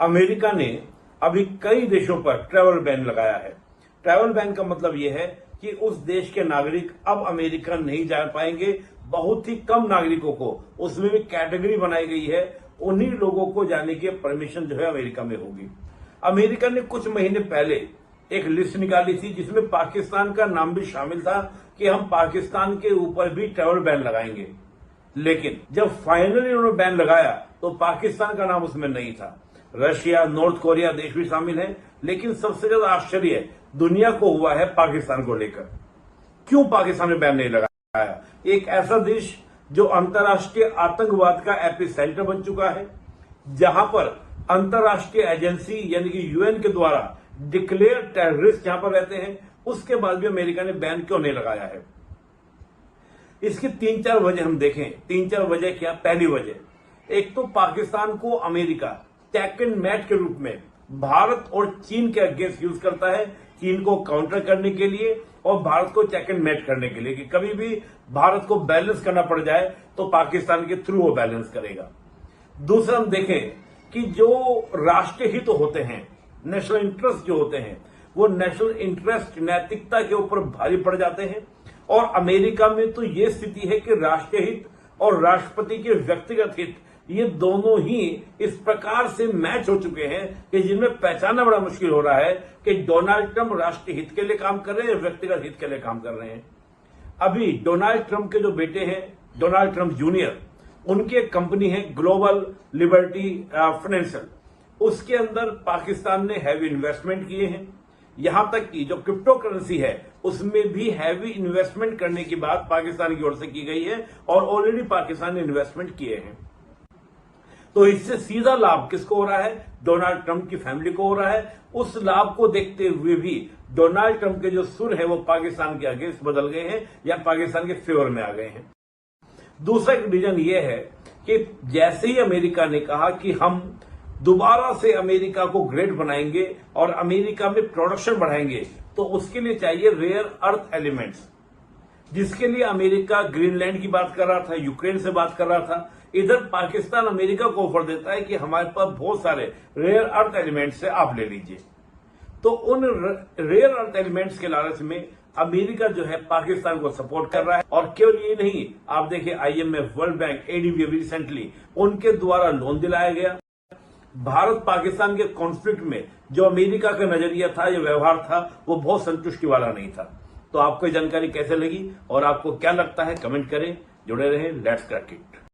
America ने अभी कई देशों पर ट्रैवल बैन लगाया है। ट्रैवल बैन का मतलब यह है कि उस देश के नागरिक अब अमेरिका नहीं जा पाएंगे। बहुत ही कम नागरिकों को, उसमें भी कैटेगरी बनाई गई है, उन्हीं लोगों को जाने की परमिशन जो है अमेरिका में होगी। अमेरिका ने कुछ महीने पहले एक लिस्ट निकाली थी जिसमें पाकिस्तान का नाम भी शामिल था कि हम पाकिस्तान के ऊपर भी ट्रैवल बैन लगाएंगे। लेकिन जब फाइनली उन्होंने बैन लगाया तो पाकिस्तान का नाम उसमें नहीं था। रशिया, नॉर्थ कोरिया देश भी शामिल है। लेकिन सबसे ज्यादा आश्चर्य दुनिया को हुआ है पाकिस्तान को लेकर। क्यों पाकिस्तान में बैन नहीं लगाया? एक ऐसा देश जो अंतर्राष्ट्रीय आतंकवाद का एपिसेंटर बन चुका है, जहां पर अंतर्राष्ट्रीय एजेंसी यानी कि यूएन के द्वारा डिक्लेयर टेररिस्ट जहां पर रहते हैं, उसके बाद भी अमेरिका ने बैन क्यों नहीं लगाया है? इसकी 3-4 वजह हम देखें। 3-4 वजह क्या? पहली वजह, एक तो पाकिस्तान को अमेरिका चेक एंड मैट के रूप में भारत और चीन के अगेंस्ट यूज करता है, चीन को काउंटर करने के लिए और भारत को चेक एंड मैट करने के लिए कि कभी भी भारत को बैलेंस करना पड़ जाए तो पाकिस्तान के थ्रू वो बैलेंस करेगा। दूसरा हम देखें कि जो राष्ट्रीय हित होते हैं, नेशनल इंटरेस्ट जो होते हैं, वो नेशनल इंटरेस्ट नैतिकता के ऊपर भारी पड़ जाते हैं। और अमेरिका में तो ये स्थिति है कि राष्ट्रीय हित और राष्ट्रपति के व्यक्तिगत हित, ये दोनों ही इस प्रकार से मैच हो चुके हैं कि जिनमें पहचानना बड़ा मुश्किल हो रहा है कि डोनाल्ड ट्रंप राष्ट्रीय हित के लिए काम कर रहे हैं या व्यक्तिगत हित के लिए काम कर रहे हैं। अभी डोनाल्ड ट्रंप के जो बेटे हैं, डोनाल्ड ट्रंप जूनियर, उनकी एक कंपनी है ग्लोबल लिबर्टी फाइनेंशियल, उसके अंदर पाकिस्तान ने हैवी इन्वेस्टमेंट किए हैं। यहां तक कि जो क्रिप्टो करेंसी है उसमें भी हैवी इन्वेस्टमेंट करने की बात पाकिस्तान की ओर से की गई है और ऑलरेडी पाकिस्तान ने इन्वेस्टमेंट किए हैं। तो इससे सीधा लाभ किसको हो रहा है? डोनाल्ड ट्रंप की फैमिली को हो रहा है। उस लाभ को देखते हुए भी डोनाल्ड ट्रंप के जो सुर है वो पाकिस्तान के अगेंस्ट बदल गए हैं या पाकिस्तान के फेवर में आ गए हैं। दूसरा एक रीजन ये है कि जैसे ही अमेरिका ने कहा कि हम दोबारा से अमेरिका को ग्रेट बनाएंगे और अमेरिका में प्रोडक्शन बढ़ाएंगे, तो उसके लिए चाहिए रेयर अर्थ एलिमेंट्स, जिसके लिए अमेरिका ग्रीनलैंड की बात कर रहा था, यूक्रेन से बात कर रहा था। इधर पाकिस्तान अमेरिका को ऑफर देता है कि हमारे पास बहुत सारे रेयर अर्थ एलिमेंट्स है, आप ले लीजिए। तो उन रेयर अर्थ एलिमेंट्स के लालच में अमेरिका जो है पाकिस्तान को सपोर्ट कर रहा है। और केवल ये नहीं, आप देखिए IMF, world bank, ADB recently उनके द्वारा लोन दिलाया गया। भारत पाकिस्तान के कॉन्फ्लिक्ट में जो अमेरिका का नजरिया था, जो व्यवहार था, वो बहुत संतुष्टि वाला नहीं था। तो आपको जानकारी कैसे लगी और आपको क्या लगता है, कमेंट करें। जुड़े रहें, लेट्स क्रैक इट।